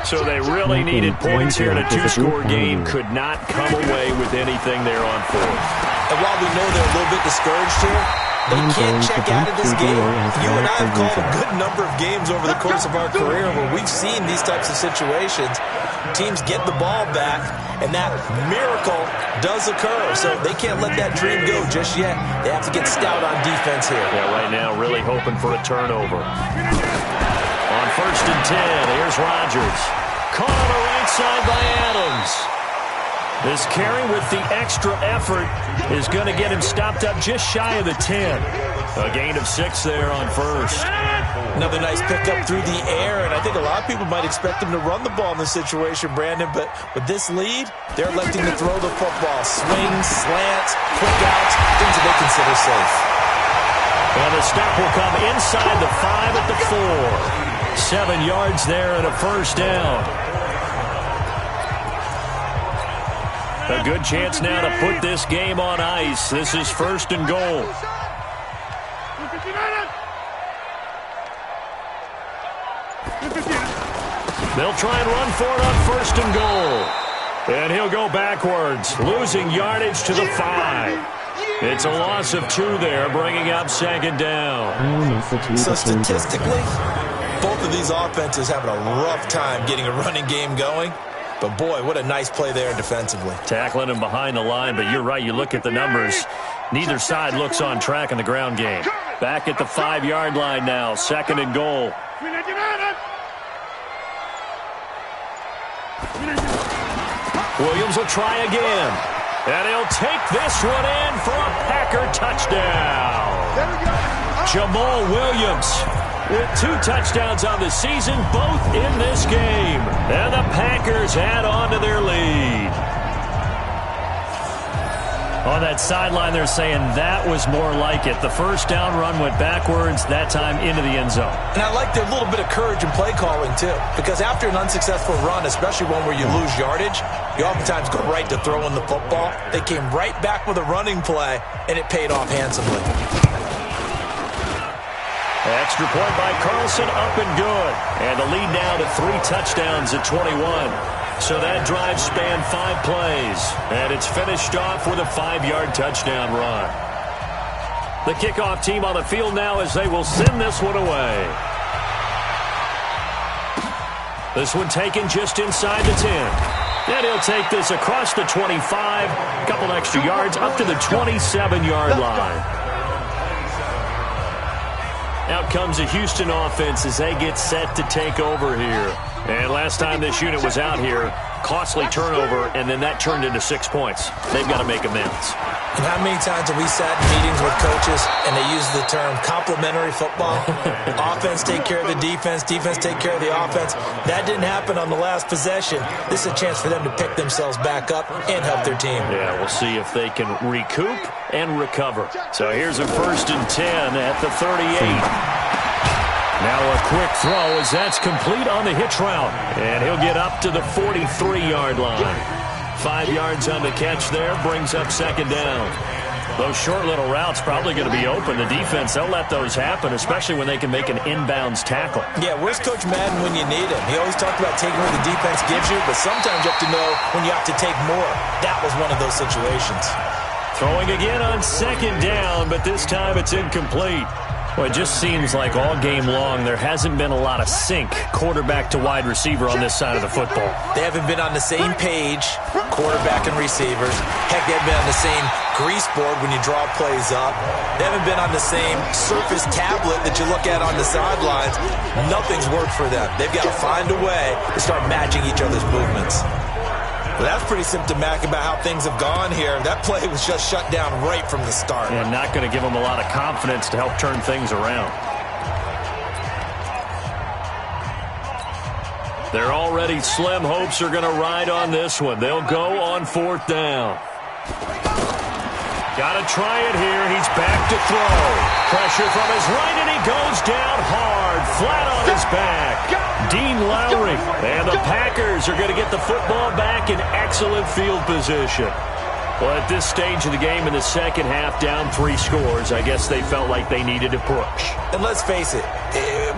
So they really needed points here in a 2-score game. Could not come away with anything there on 4th. And while we know they're a little bit discouraged here, they can't check out of this game. You and I have called a good number of games over the course of our career where we've seen these types of situations. Teams get the ball back, and that miracle does occur. So they can't let that dream go just yet. They have to get stout on defense here. Yeah, right now really hoping for a turnover. On 1st and 10, here's Rodgers. Caught on the right side by Adams. This carry with the extra effort is going to get him stopped up just shy of the 10. A gain of 6 there on 1st. Another nice pickup through the air, and I think a lot of people might expect him to run the ball in this situation, Brandon, but with this lead, they're electing to throw the football. Swings, slants, quick outs, things that they consider safe. And the stop will come inside the 5 at the 4. 7 yards there and a 1st down. A good chance now to put this game on ice. This is 1st and goal. They'll try and run for it on 1st and goal. And he'll go backwards, losing yardage to the 5. It's a loss of 2 there, bringing up 2nd down. So statistically, both of these offenses having a rough time getting a running game going. But, boy, what a nice play there defensively. Tackling him behind the line, but you're right. You look at the numbers. Neither side looks on track in the ground game. Back at the 5-yard line now, 2nd and goal. Williams will try again. And he'll take this one in for a Packer touchdown. Jamal Williams with 2 touchdowns on the season, both in this game. And the Packers add on to their lead. On that sideline, they're saying that was more like it. The first down run went backwards, that time into the end zone. And I like their little bit of courage in play calling, too. Because after an unsuccessful run, especially one where you lose yardage, you oftentimes go right to throwing the football. They came right back with a running play, and it paid off handsomely. Extra point by Carlson, up and good. And the lead now to 3 touchdowns at 21. So that drive spanned 5 plays, and it's finished off with a 5-yard touchdown run. The kickoff team on the field now as they will send this one away. This one taken just inside the 10. And he'll take this across the 25, a couple extra yards up to the 27-yard line. Out comes the Houston offense as they get set to take over here. And last time this unit was out here, costly turnover, and then that turned into 6 points. They've got to make amends. And how many times have we sat in meetings with coaches and they use the term complementary football? Offense take care of the defense, defense take care of the offense. That didn't happen on the last possession. This is a chance for them to pick themselves back up and help their team. Yeah, we'll see if they can recoup and recover. So here's a 1st and 10 at the 38. Now a quick throw as that's complete on the hitch route. And he'll get up to the 43-yard line. 5 yards on the catch there, brings up 2nd down. Those short little routes probably going to be open. The defense, they'll let those happen, especially when they can make an inbounds tackle. Yeah, where's Coach Madden when you need him? He always talked about taking what the defense gives you, but sometimes you have to know when you have to take more. That was one of those situations. Throwing again on 2nd down, but this time it's incomplete. Well, it just seems like all game long there hasn't been a lot of sync quarterback to wide receiver on this side of the football. They haven't been on the same page, quarterback and receivers. Heck, they haven't been on the same grease board when you draw plays up. They haven't been on the same Surface tablet that you look at on the sidelines. Nothing's worked for them. They've got to find a way to start matching each other's movements. Well, that's pretty symptomatic about how things have gone here. That play was just shut down right from the start. And not going to give them a lot of confidence to help turn things around. Their already slim hopes are going to ride on this one. They'll go on 4th down. Got to try it here. He's back to throw. Pressure from his right, and he goes down hard, flat on his back. Dean Lowry, and the Packers are going to get the football back in excellent field position. Well, at this stage of the game in the second half, down 3 scores, I guess they felt like they needed to push. And let's face it,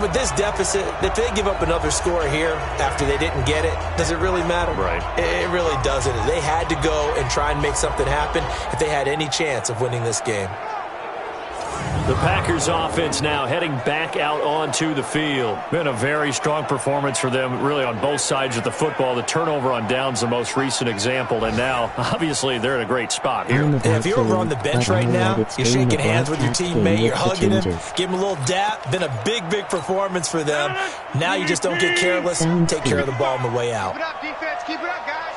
with this deficit, if they give up another score here after they didn't get it, does it really matter? Right. It really doesn't. They had to go and try and make something happen if they had any chance of winning this game. The Packers offense now heading back out onto the field. Been a very strong performance for them, really on both sides of the football. The turnover on downs the most recent example, and now, obviously, they're in a great spot here. And if you're over on the bench right now, you're shaking hands with your teammate, you're hugging him, give him a little dap. Been a big, big performance for them. Now you just don't get careless, take care of the ball on the way out. Keep it up, defense. Keep it up, guys.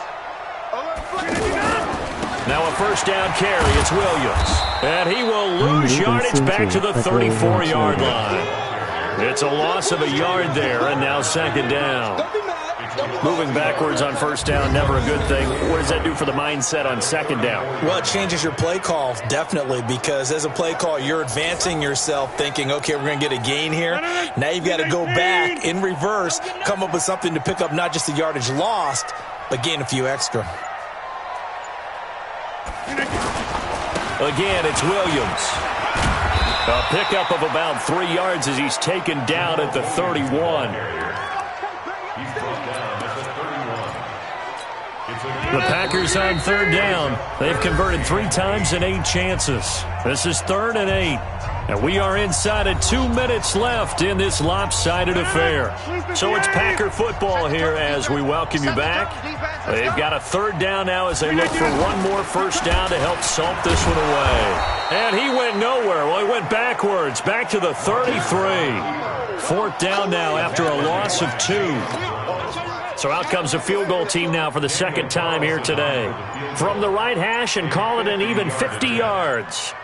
Now a 1st down carry, it's Williams. And he will lose yardage back to the 34-yard line. It's a loss of a yard there, and now 2nd down. Moving backwards on 1st down, never a good thing. What does that do for the mindset on 2nd down? Well, it changes your play call, definitely, because as a play call, you're advancing yourself thinking, okay, we're going to get a gain here. Now you've got to go back in reverse, come up with something to pick up not just the yardage lost, but gain a few extra. Again, it's Williams. A pickup of about 3 yards as he's taken down at the 31. The Packers on 3rd down. They've converted 3 times in 8 chances. This is 3rd and 8. And we are inside of 2 minutes left in this lopsided affair. So it's Packer football here as we welcome you back. They've got a 3rd down now as they look for one more 1st down to help salt this one away. And he went nowhere. Well, he went backwards, back to the 33. 4th down now after a loss of 2. So out comes the field goal team now for the 2nd time here today. From the right hash and call it an even 50 yards.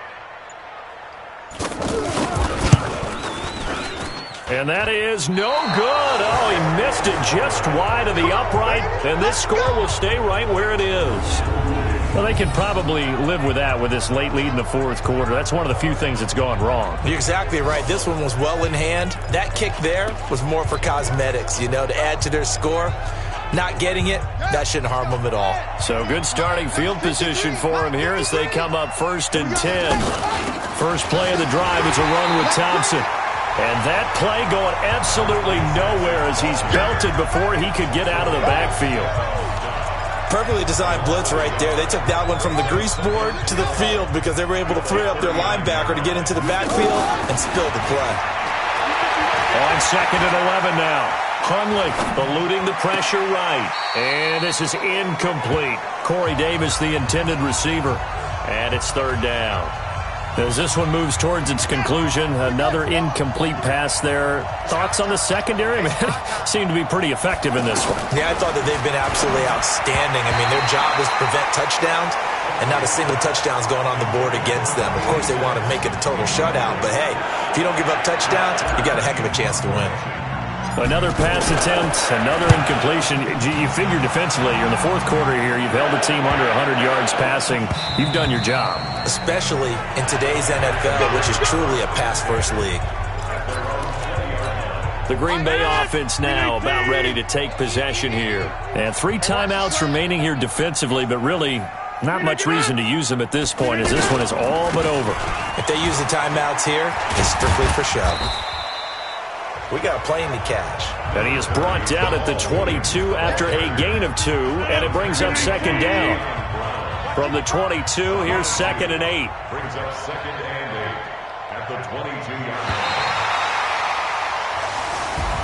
And that is no good. Oh, he missed it just wide of the upright. And this score will stay right where it is. Well, they can probably live with that with this late lead in the fourth quarter. That's one of the few things that's gone wrong. You're exactly right. This one was well in hand. That kick there was more for cosmetics, to add to their score. Not getting it, that shouldn't harm them at all. So good starting field position for him here as they come up 1st and 10. First play of the drive is a run with Thompson. And that play going absolutely nowhere as he's belted before he could get out of the backfield. Perfectly designed blitz right there. They took that one from the grease board to the field because they were able to free up their linebacker to get into the backfield and spill the play. On 2nd and 11 now. Hundley eluding the pressure right. And this is incomplete. Corey Davis, the intended receiver. And it's 3rd down. As this one moves towards its conclusion, another incomplete pass there. Thoughts on the secondary? Seem to be pretty effective in this one. Yeah, I thought that they've been absolutely outstanding. Their job is to prevent touchdowns, and not a single touchdown's going on the board against them. Of course, they want to make it a total shutout, but hey, if you don't give up touchdowns, you got a heck of a chance to win. Another pass attempt, another incompletion. You figure defensively, you're in the fourth quarter here. You've held the team under 100 yards passing. You've done your job. Especially in today's NFL, which is truly a pass-first league. The Green Bay offense now about ready to take possession here. And 3 timeouts remaining here defensively, but really not much reason to use them at this point as this one is all but over. If they use the timeouts here, it's strictly for show. We got a plane to catch. And he is brought down at the 22 after a gain of 2, and it brings up 2nd down. From the 22, here's 2nd and 8. Brings up 2nd and 8 at the 22-yard line.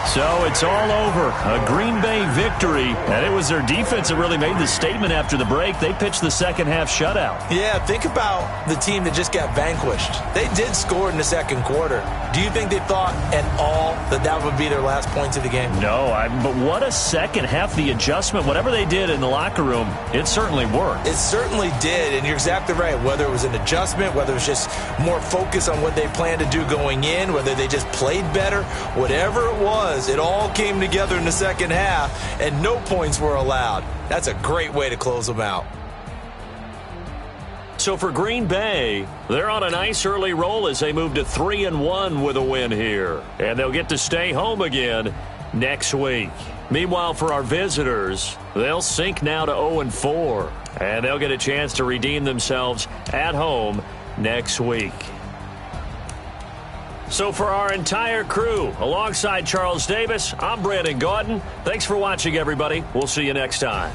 So it's all over. A Green Bay victory. And it was their defense that really made the statement after the break. They pitched the second half shutout. Yeah, think about the team that just got vanquished. They did score in the second quarter. Do you think they thought at all that that would be their last points of the game? No, but what a second half. The adjustment, whatever they did in the locker room, it certainly worked. It certainly did, and you're exactly right. Whether it was an adjustment, whether it was just more focus on what they planned to do going in, whether they just played better, whatever it was, it all came together in the second half, and no points were allowed. That's a great way to close them out. So for Green Bay, they're on a nice early roll as they move to 3-1 with a win here. And they'll get to stay home again next week. Meanwhile, for our visitors, they'll sink now to 0-4. And they'll get a chance to redeem themselves at home next week. So for our entire crew, alongside Charles Davis, I'm Brandon Gaudin. Thanks for watching, everybody. We'll see you next time.